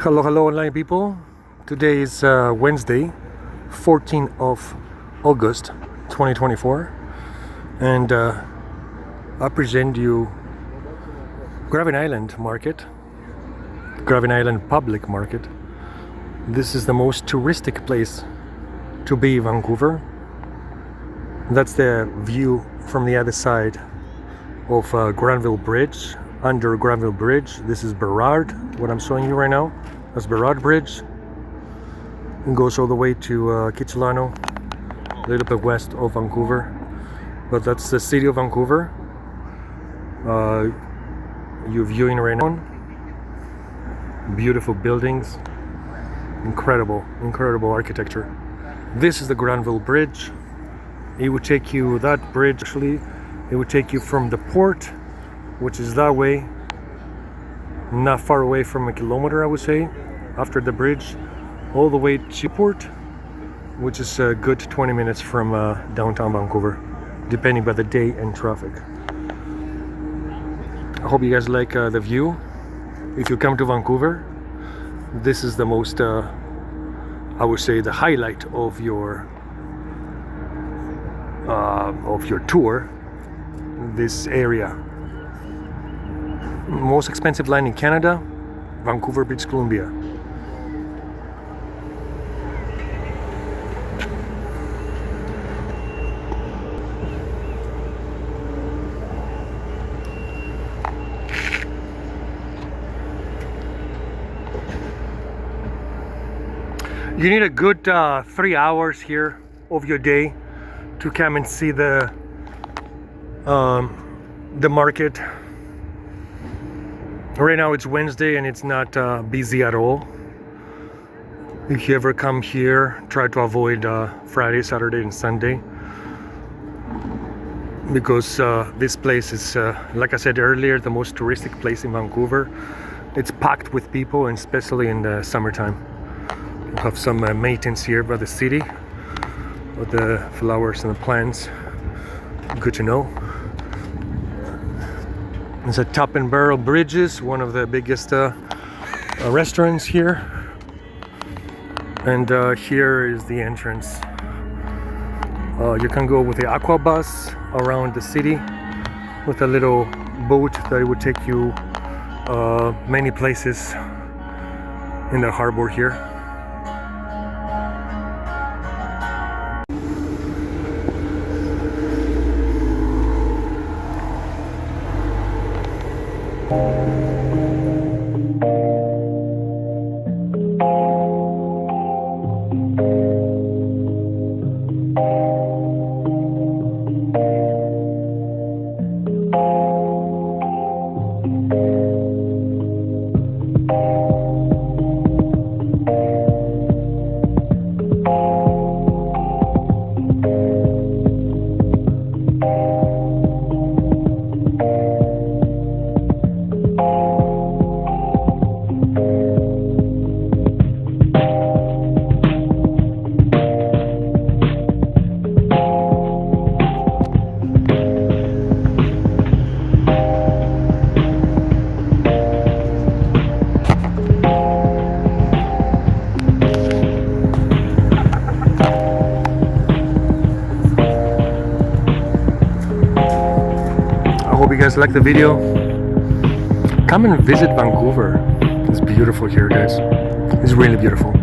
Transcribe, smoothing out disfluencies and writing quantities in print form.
Hello online people. Today is Wednesday, 14th of August 2024, and I present you Granville Island Market, Granville Island Public Market. This is the most touristic place to be in Vancouver. That's the view from the other side of Granville Bridge. Under Granville Bridge, this is Burrard, what I'm showing you right now. That's Burrard Bridge. It goes all the way to Kitsilano, a little bit west of Vancouver. But that's the city of Vancouver. You're viewing right now. Beautiful buildings, incredible architecture. This is the Granville Bridge. It would take you, that bridge actually, it would take you from the port, which is that way, not far away from a kilometer I would say, after the bridge, all the way to port, which is a good 20 minutes from downtown Vancouver, depending by the day and traffic. I hope you guys like the view. If you come to Vancouver, this is the most, I would say, the highlight of your tour, this area. Most expensive land in Canada, Vancouver, British Columbia. You need a good 3 hours here of your day to come and see the market. Right now it's Wednesday and it's not busy at all. If you ever come here, try to avoid Friday, Saturday and Sunday, because this place is, like I said earlier, the most touristic place in Vancouver. It's packed with people, and especially in the summertime. You have some maintenance here by the city, with the flowers and the plants. Good to know. It's a Top and Barrel Bridges, one of the biggest restaurants here. And here is the entrance. You can go with the aqua bus around the city with a little boat that would take you many places in the harbor here. I hope you guys like the video. Come and visit Vancouver. It's beautiful here, guys. It's really beautiful.